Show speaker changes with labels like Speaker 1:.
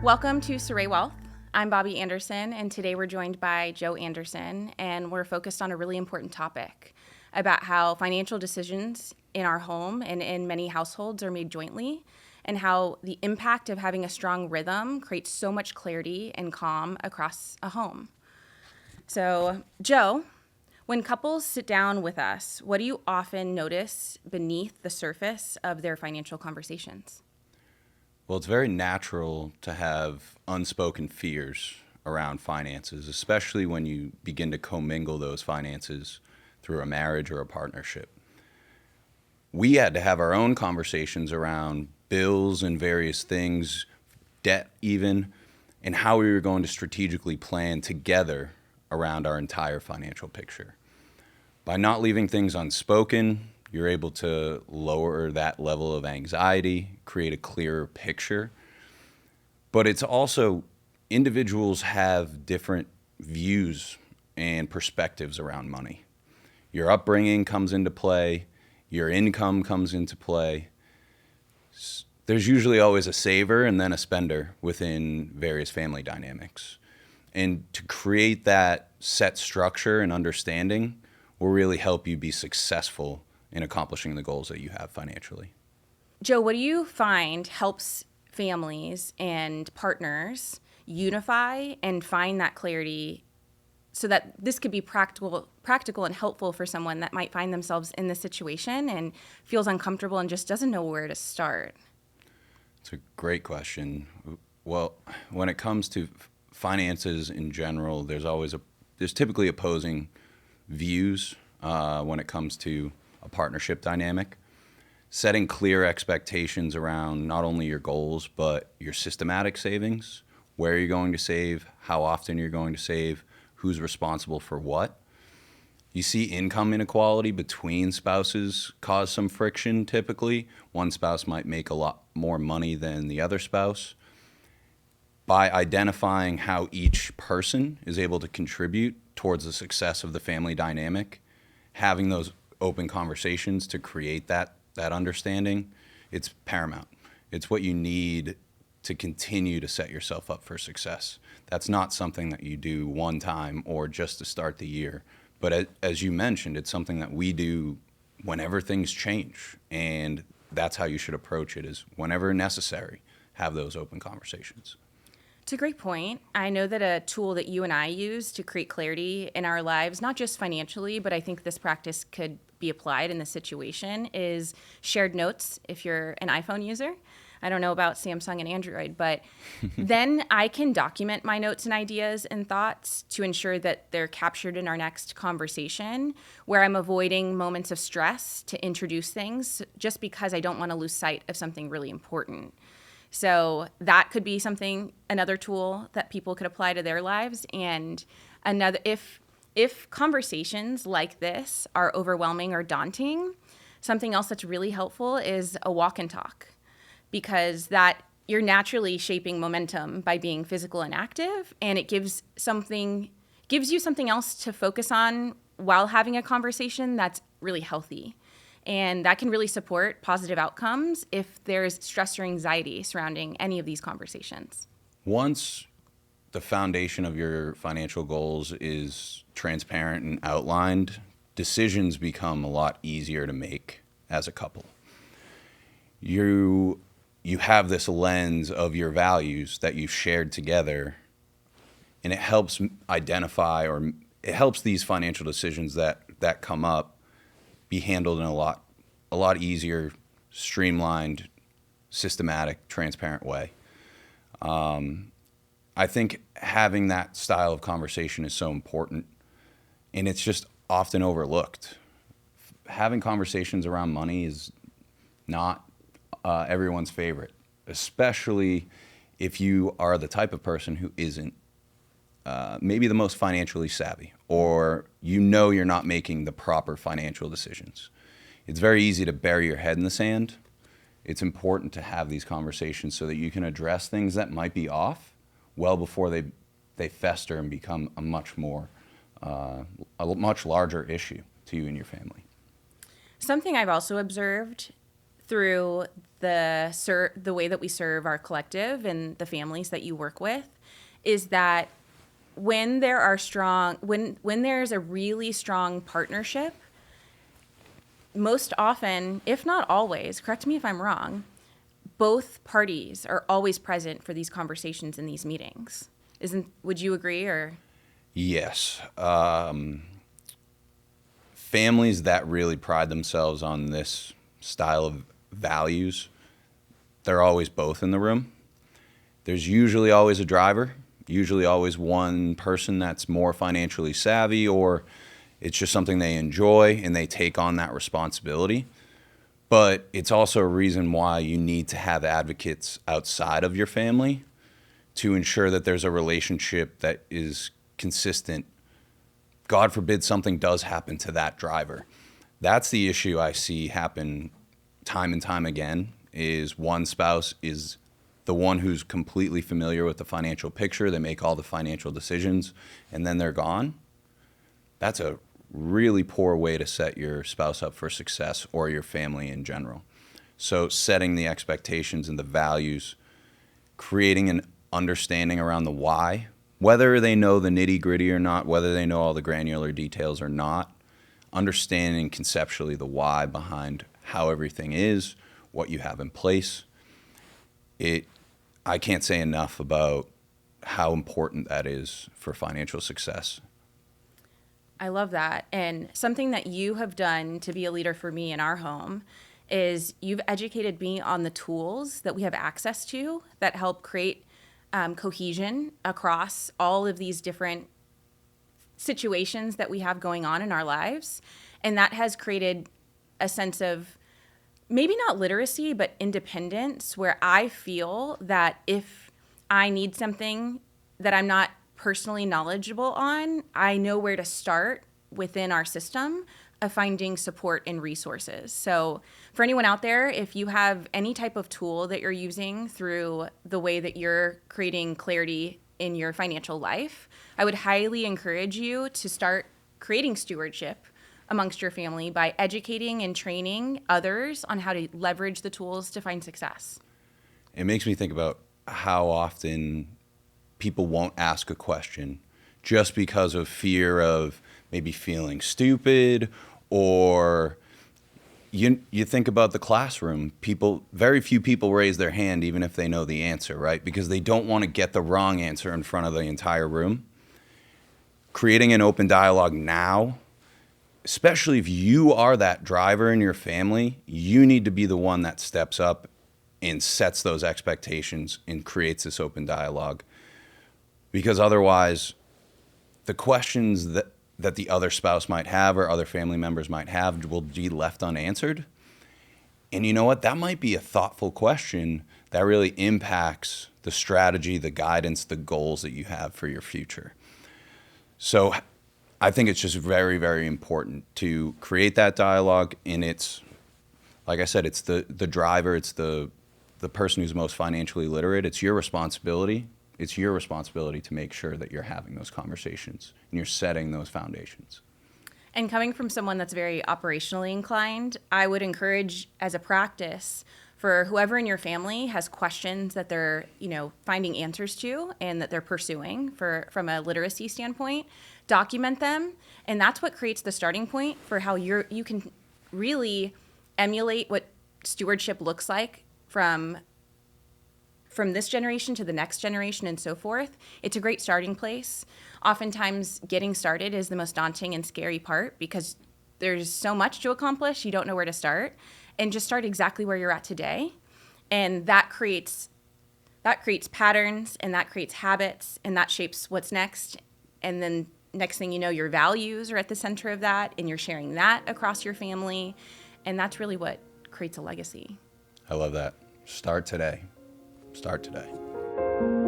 Speaker 1: Welcome to Saray Wealth. I'm Bobby Anderson, and today we're joined by Joe Anderson, and we're focused on a really important topic about how financial decisions in our home and in many households are made jointly, and how the impact of having a strong rhythm creates so much clarity and calm across a home. So, Joe, when couples sit down with us, what do you often notice beneath the surface of their financial conversations?
Speaker 2: Well, it's very natural to have unspoken fears around finances, especially when you begin to commingle those finances through a marriage or a partnership. We had to have our own conversations around bills and various things, debt even, and how we were going to strategically plan together around our entire financial picture. By not leaving things unspoken, you're able to lower that level of anxiety, create a clearer picture. But it's also individuals have different views and perspectives around money. Your upbringing comes into play, your income comes into play. There's usually always a saver and then a spender within various family dynamics. And to create that set structure and understanding will really help you be successful in accomplishing the goals that you have financially.
Speaker 1: Joe, what do you find helps families and partners unify and find that clarity so that this could be practical and helpful for someone that might find themselves in this situation and feels uncomfortable and just doesn't know where to start?
Speaker 2: It's a great question. Well, when it comes to finances in general, there's typically opposing views when it comes to a partnership dynamic. Setting clear expectations around not only your goals, but your systematic savings, where you're going to save, how often you're going to save, who's responsible for what. You see income inequality between spouses cause some friction typically. One spouse might make a lot more money than the other spouse. By identifying how each person is able to contribute towards the success of the family dynamic, having those open conversations to create that understanding, it's paramount. It's what you need to continue to set yourself up for success. That's not something that you do one time or just to start the year. But as you mentioned, it's something that we do whenever things change. And that's how you should approach it, is whenever necessary, have those open conversations.
Speaker 1: It's a great point. I know that a tool that you and I use to create clarity in our lives, not just financially, but I think this practice could be applied in this situation, is shared notes if you're an iPhone user. I don't know about Samsung and Android, but then I can document my notes and ideas and thoughts to ensure that they're captured in our next conversation, where I'm avoiding moments of stress to introduce things just because I don't want to lose sight of something really important. So that could be another tool that people could apply to their lives. And another, if conversations like this are overwhelming or daunting, something else that's really helpful is a walk and talk, because that you're naturally shaping momentum by being physical and active, and it gives you something else to focus on while having a conversation that's really healthy. And that can really support positive outcomes if there's stress or anxiety surrounding any of these conversations.
Speaker 2: Once the foundation of your financial goals is transparent and outlined, decisions become a lot easier to make as a couple. You have this lens of your values that you've shared together, and it helps identify, or it helps these financial decisions that come up be handled in a lot easier, streamlined, systematic, transparent way. I think having that style of conversation is so important, and it's just often overlooked. Having conversations around money is not everyone's favorite, especially if you are the type of person who isn't maybe the most financially savvy, or you're not making the proper financial decisions. It's very easy to bury your head in the sand. It's important to have these conversations so that you can address things that might be off well before they fester and become a much larger issue to you and your family.
Speaker 1: Something I've also observed through the way that we serve our collective and the families that you work with is that when there's a really strong partnership, most often, if not always, correct me if I'm wrong, both parties are always present for these conversations in these meetings. Would you agree or?
Speaker 2: Yes. Families that really pride themselves on this style of values, they're always both in the room. There's usually always a driver, usually always one person that's more financially savvy, or it's just something they enjoy and they take on that responsibility. But it's also a reason why you need to have advocates outside of your family to ensure that there's a relationship that is consistent. God forbid something does happen to that driver. That's the issue I see happen time and time again, is one spouse is the one who's completely familiar with the financial picture. They make all the financial decisions, and then they're gone. That's a really poor way to set your spouse up for success or your family in general. So setting the expectations and the values, creating an understanding around the why, whether they know the nitty-gritty or not, whether they know all the granular details or not, understanding conceptually the why behind how everything is, what you have in place. I can't say enough about how important that is for financial success.
Speaker 1: I love that. And something that you have done to be a leader for me in our home is you've educated me on the tools that we have access to that help create cohesion across all of these different situations that we have going on in our lives. And that has created a sense of maybe not literacy, but independence, where I feel that if I need something that I'm not personally knowledgeable on, I know where to start within our system of finding support and resources. So for anyone out there, if you have any type of tool that you're using through the way that you're creating clarity in your financial life, I would highly encourage you to start creating stewardship amongst your family by educating and training others on how to leverage the tools to find success.
Speaker 2: It makes me think about how often people won't ask a question just because of fear of maybe feeling stupid, or you think about the classroom. Very few people raise their hand even if they know the answer, right? Because they don't want to get the wrong answer in front of the entire room. Creating an open dialogue now, especially if you are that driver in your family, you need to be the one that steps up and sets those expectations and creates this open dialogue. Because otherwise, the questions that the other spouse might have or other family members might have will be left unanswered. And you know what? That might be a thoughtful question that really impacts the strategy, the guidance, the goals that you have for your future. So I think it's just very, very important to create that dialogue. And it's, like I said, it's the driver, it's the person who's most financially literate. It's your responsibility. It's your responsibility to make sure that you're having those conversations and you're setting those foundations.
Speaker 1: And coming from someone that's very operationally inclined, I would encourage as a practice for whoever in your family has questions that they're, finding answers to and that they're pursuing from a literacy standpoint, document them. And that's what creates the starting point for how you can really emulate what stewardship looks like from this generation to the next generation and so forth. It's a great starting place. Oftentimes, getting started is the most daunting and scary part because there's so much to accomplish, you don't know where to start. And just start exactly where you're at today. And that creates patterns, and that creates habits, and that shapes what's next. And then next thing you know, your values are at the center of that, and you're sharing that across your family. And that's really what creates a legacy.
Speaker 2: I love that. Start today. Start today.